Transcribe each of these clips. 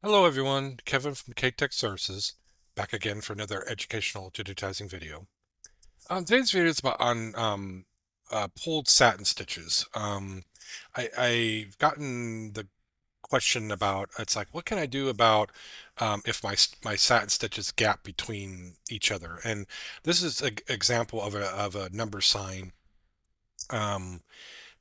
Hello everyone, Kevin from KTech Services, back again for another educational digitizing video. Today's video is about on pulled satin stitches. I've gotten the question about it's like what can I do about if my satin stitches gap between each other, and this is an example of a number sign. Um,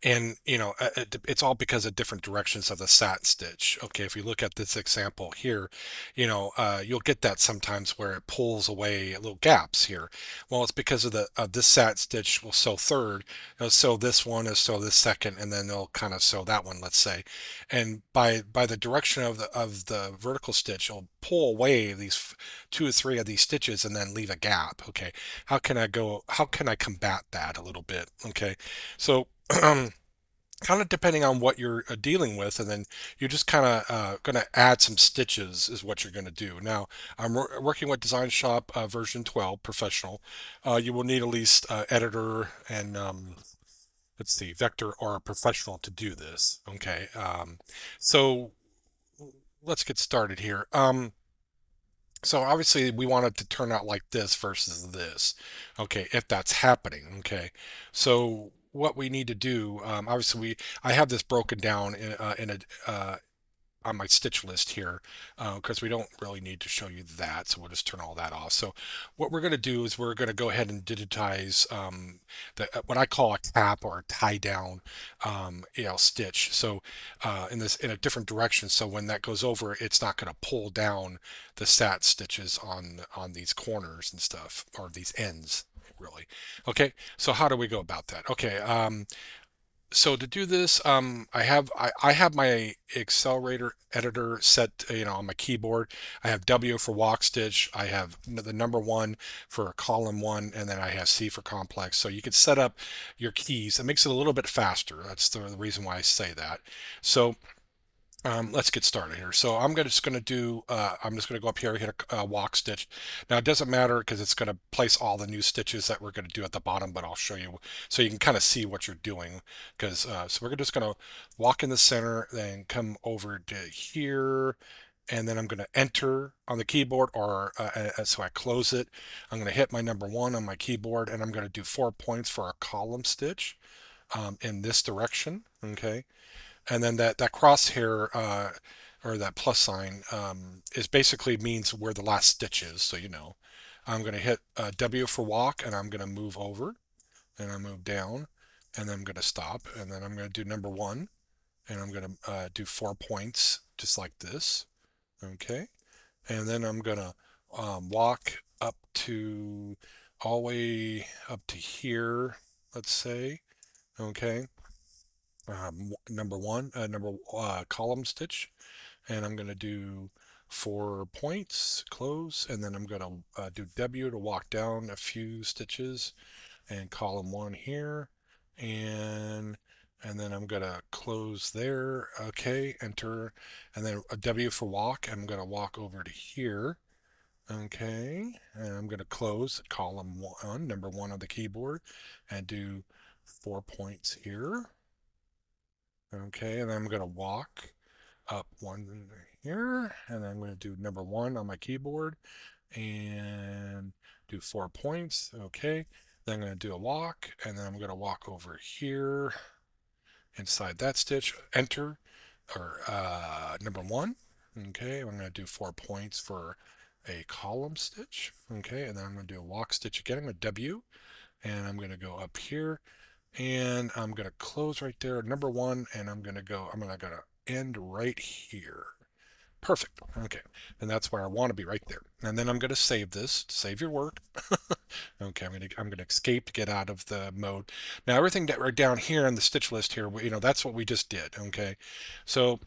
and it's all because of different directions of the satin stitch. Okay, if you look at this example here, you'll get that sometimes where it pulls away little gaps here. Well, it's because of the this satin stitch will sew third, it'll sew this one, it'll sew this second, and then they'll kind of sew that one, let's say. And by the direction of the vertical stitch, it'll pull away these two or three of these stitches and then leave a gap. Okay, how can I combat that a little bit? Okay, so kind of depending on what you're dealing with, and then you're just kind of going to add some stitches is what you're going to do. Now, I'm working with Design Shop version 12 professional. You will need at least editor and let's see, vector or a professional to do this. Okay, so let's get started here. So obviously we want it to turn out like this versus this. Okay, if that's happening. Okay, so what we need to do, obviously I have this broken down in a on my stitch list here because we don't really need to show you that, so we'll just turn all that off. So what we're going to do is we're going to go ahead and digitize what I call a cap or a tie down stitch. So in a different direction, so when that goes over, it's not going to pull down the sat stitches on these corners and stuff, or these ends really. Okay, so how do we go about that? Okay, so to do this, I have my accelerator editor set, on my keyboard. I have W for walk stitch. I have the number one for column one, and then I have C for complex. So you can set up your keys. It makes it a little bit faster. That's the reason why I say that. So let's get started here. So just going to do, I'm just going to go up here and hit a walk stitch. Now it doesn't matter because it's going to place all the new stitches that we're going to do at the bottom, but I'll show you so you can kind of see what you're doing. Because so we're just going to walk in the center, then come over to here, and then I'm going to enter on the keyboard, or so I close it. I'm going to hit my number one on my keyboard, and I'm going to do 4 points for a column stitch in this direction. Okay, and then that crosshair or that plus sign is basically means where the last stitch is. So I'm going to hit W for walk, and I'm going to move over, and I move down, and then I'm going to stop, and then I'm going to do number one, and I'm going to do 4 points just like this. Okay, and then I'm going to walk up to all the way up to here, let's say. Okay, number one, number column stitch, and I'm going to do 4 points, close, and then I'm going to do W to walk down a few stitches, and column one here, and then I'm going to close there. Okay, enter, and then a W for walk. I'm going to walk over to here. Okay, and I'm going to close column one, number one on the keyboard, and do 4 points here. Okay, and then I'm going to walk up one here, and then I'm going to do number one on my keyboard and do 4 points. Okay, then I'm going to do a walk, and then I'm going to walk over here inside that stitch, enter, or number one. Okay, I'm going to do 4 points for a column stitch. Okay, and then I'm going to do a walk stitch again. I'm going to W, and I'm going to go up here, and I'm going to close right there, number one, and I'm going to end right here. Perfect. Okay. And that's where I want to be, right there. And then I'm going to save this, save your work. Okay. I'm going to escape to get out of the mode. Now everything that right down here in the stitch list here, that's what we just did. Okay. So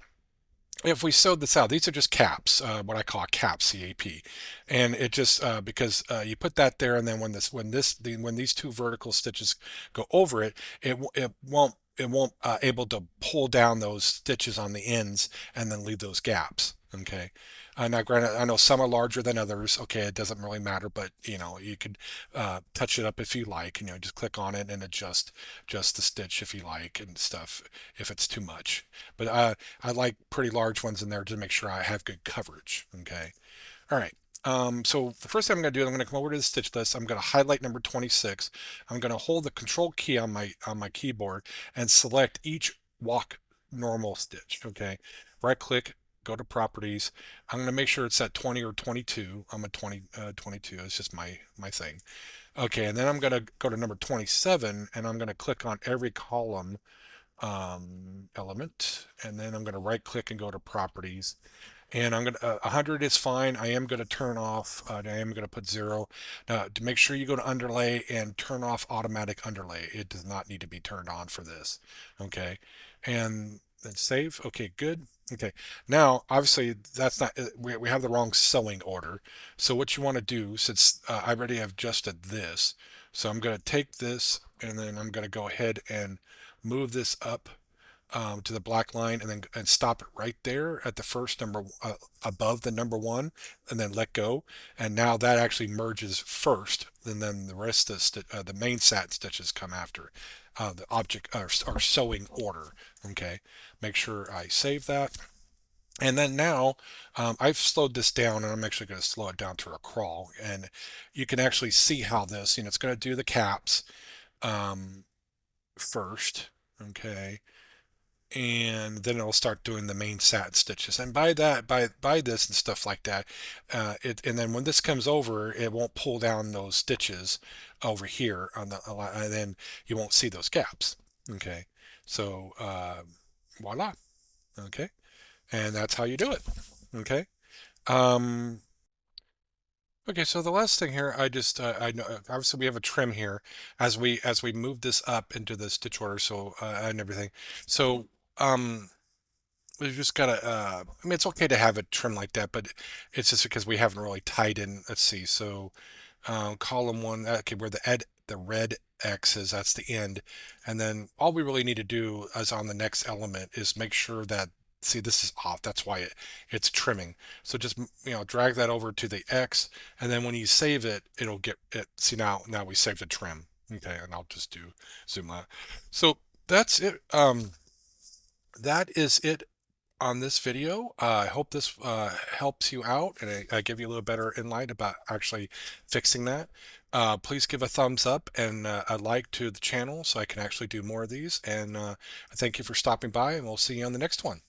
if we sewed this out, these are just caps, what I call a cap, CAP, and it just because you put that there, and then when these two vertical stitches go over it, it won't able to pull down those stitches on the ends and then leave those gaps. Okay, Now, granted, I know some are larger than others. Okay, it doesn't really matter, but you could touch it up if you like. Just click on it and adjust the stitch if you like and stuff if it's too much. But I like pretty large ones in there to make sure I have good coverage. Okay. All right. So the first thing I'm going to do, I'm going to come over to the stitch list. I'm going to highlight number 26. I'm going to hold the control key on my keyboard and select each walk normal stitch. Okay. Right click, go to properties. I'm going to make sure it's at 20 or 22. I'm at 22. It's just my thing. Okay. And then I'm going to go to number 27 and I'm going to click on every column element. And then I'm going to right click and go to properties, and I'm gonna 100 is fine. I am gonna turn off. I am gonna put 0. Now, to make sure you go to underlay and turn off automatic underlay. It does not need to be turned on for this. Okay, and then save. Okay, good. Okay, now obviously that's not. We have the wrong sewing order. So what you want to do, since I already have adjusted this, so I'm gonna take this and then I'm gonna go ahead and move this up to the black line and stop it right there at the first number above the number 1, and then let go. And now that actually merges first, and then the rest of the main satin stitches come after. The object or sewing order. Okay, make sure I save that. And then now I've slowed this down, and I'm actually going to slow it down to a crawl, and you can actually see how this, it's going to do the caps first. Okay, and then it'll start doing the main satin stitches. And by that, by this and stuff like that, and then when this comes over, it won't pull down those stitches over here on and then you won't see those gaps. Okay, so voila. Okay, and that's how you do it. Okay. Um, Okay, so the last thing here, I know obviously we have a trim here as we move this up into the stitch order, so and everything. So we've just gotta. I mean, it's okay to have a trim like that, but it's just because we haven't really tied in. Let's see. So column 1, okay, where the red X is, that's the end, and then all we really need to do is on the next element is make sure that. See, this is off. That's why it's trimming. So just drag that over to the X, and then when you save it, it'll get it. See, now we saved the trim. Okay, and I'll just do zoom out. So that's it. That is it on this video. I hope this helps you out and I give you a little better insight about actually fixing that. Please give a thumbs up and a like to the channel so I can actually do more of these. And thank you for stopping by, and we'll see you on the next one.